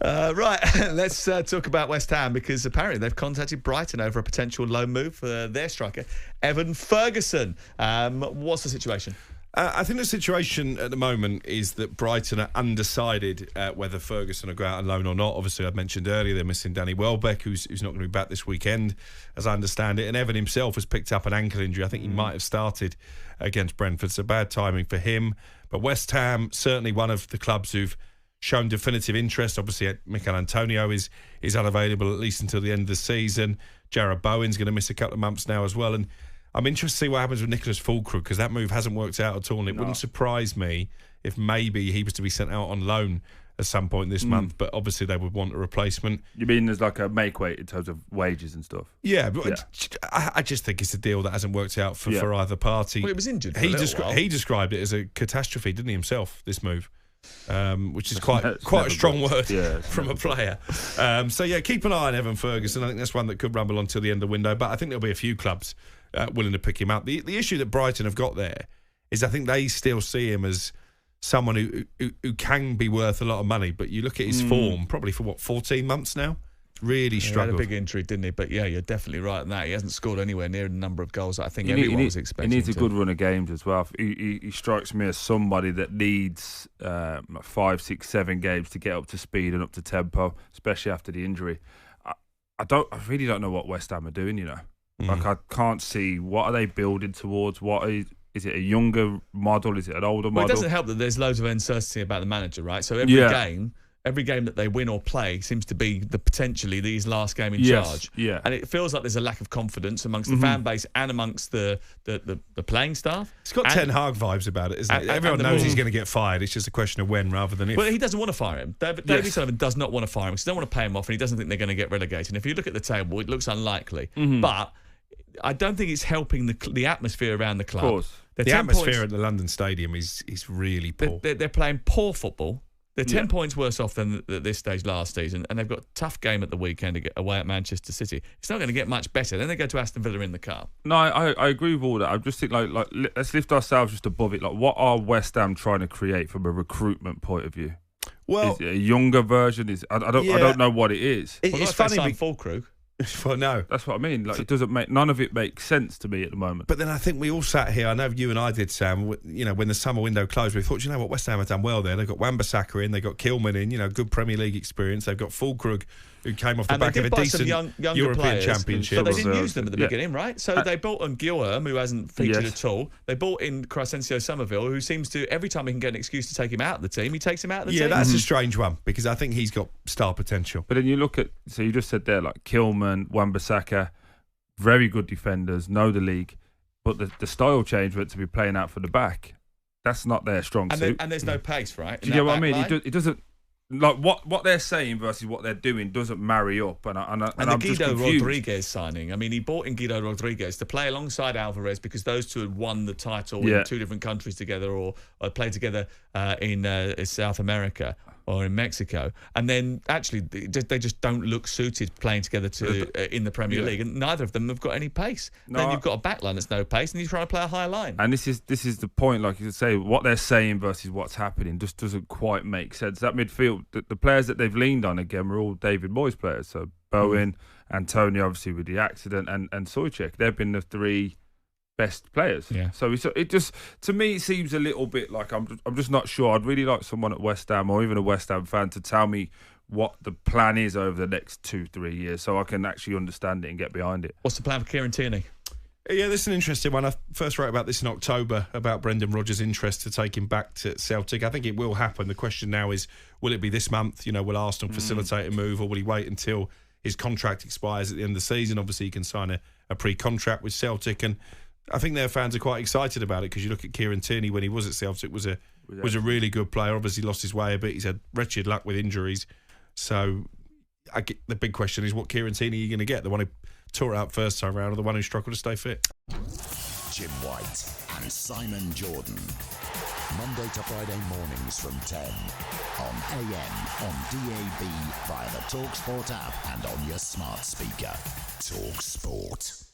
Right, let's talk about West Ham, because apparently they've contacted Brighton over a potential loan move for their striker, Evan Ferguson. What's the situation? I think the situation at the moment is that Brighton are undecided whether Ferguson will go out on loan or not. Obviously, I mentioned earlier they're missing Danny Welbeck, who's not going to be back this weekend, as I understand it. And Evan himself has picked up an ankle injury. I think he might have started against Brentford, so bad timing for him. But West Ham, certainly one of the clubs who've shown definitive interest. Obviously, Mikel Antonio is unavailable at least until the end of the season. Jarrod Bowen's going to miss a couple of months now as well. And I'm interested to see what happens with Nicholas Füllkrug, because that move hasn't worked out at all. And it wouldn't surprise me if maybe he was to be sent out on loan at some point this month. But obviously they would want a replacement. You mean there's like a make weight in terms of wages and stuff? Yeah, but I just think it's a deal that hasn't worked out for either party. Well, it was injured for He described it as a catastrophe, didn't he, himself, this move? Which is quite a strong word from a player. So, keep an eye on Evan Ferguson. I think that's one that could rumble on till the end of the window. But I think there'll be a few clubs willing to pick him up. The issue that Brighton have got there is I think they still see him as someone who can be worth a lot of money. But you look at his form, probably for 14 months now, really struggled. He had a big injury, didn't he? But you're definitely right in that. He hasn't scored anywhere near the number of goals that I think everyone was expecting. He needs a good run of games as well. He strikes me as somebody that needs 5, 6, 7 games to get up to speed and up to tempo, especially after the injury. I really don't know what West Ham are doing, you know. Like, I can't see, what are they building towards? Is it a younger model? Is it an older model? Well, it doesn't help that there's loads of uncertainty about the manager, right? So every game that they win or play seems to be potentially his last game in charge. Yeah. And it feels like there's a lack of confidence amongst the fan base and amongst the playing staff. It's got Ten Hag vibes about it, isn't it? Everyone knows he's going to get fired. It's just a question of when rather than if. Well, he doesn't want to fire him. David Sullivan does not want to fire him because he doesn't want to pay him off and he doesn't think they're going to get relegated. And if you look at the table, it looks unlikely. But I don't think it's helping the atmosphere around the club. Of course. The atmosphere at the London Stadium is really poor. They're playing poor football. They're 10 points worse off than at this stage last season, and they've got a tough game at the weekend to get away at Manchester City. It's not going to get much better. Then they go to Aston Villa in the cup. No, I agree with all that. I just think like let's lift ourselves just above it. Like, what are West Ham trying to create from a recruitment point of view? Well, is it a younger version? I don't know what it is. It's funny. Füllkrug. Well, no, that's what I mean. Like, none of it makes sense to me at the moment. But then I think we all sat here. I know you and I did, Sam. You know, when the summer window closed, we thought, you know what, West Ham have done well there. They've got Wan-Bissaka in, they've got Kilman in. You know, good Premier League experience. They've got Füllkrug, who came off the back of a decent European players, Championship. But they didn't use them at the beginning, right? So they bought on Guilherme, who hasn't featured at all. They bought in Crescencio Somerville, who seems to, every time he can get an excuse to take him out of the team, he takes him out of the team. Yeah, that's a strange one, because I think he's got star potential. But then you look at, so you just said there, like Kilman, Wan-Bissaka, very good defenders, know the league, but the style change went to be playing out for the back. That's not their strong suit. And there's no pace, right? Do you get what I mean? It doesn't. Like, what they're saying versus what they're doing doesn't marry up, and I'm the just Guido confused. Rodriguez signing. I mean, he bought in Guido Rodriguez to play alongside Alvarez because those two had won the title in 2 different countries together, or played together in South America or in Mexico, and then actually they just don't look suited playing together in the Premier League, and neither of them have got any pace. Then you've got a backline that's no pace, and you're trying to play a high line. And this is the point, like you say, what they're saying versus what's happening just doesn't quite make sense. That midfield, the players that they've leaned on again were all David Moyes players. So Bowen, Antonio, obviously with the accident, and Sojcek. They've been the 3 best players. Yeah. So it just, to me, it seems a little bit like I'm just not sure. I'd really like someone at West Ham or even a West Ham fan to tell me what the plan is over the next 2-3 years, so I can actually understand it and get behind it. What's the plan for Kieran Tierney? Yeah, this is an interesting one. I first wrote about this in October, about Brendan Rodgers' interest to take him back to Celtic. I think it will happen. The question now is, will it be this month? You know, will Arsenal facilitate a move, or will he wait until his contract expires at the end of the season? Obviously, he can sign a pre-contract with Celtic, and I think their fans are quite excited about it, because you look at Kieran Tierney when he was at Celtic, was a really good player. Obviously lost his way a bit. He's had wretched luck with injuries. So the big question is, what Kieran Tierney are you going to get? The one who tore it out first time round, or the one who struggled to stay fit? Jim White and Simon Jordan. Monday to Friday mornings from 10 on AM, on DAB, via the talkSPORT app and on your smart speaker. talkSPORT.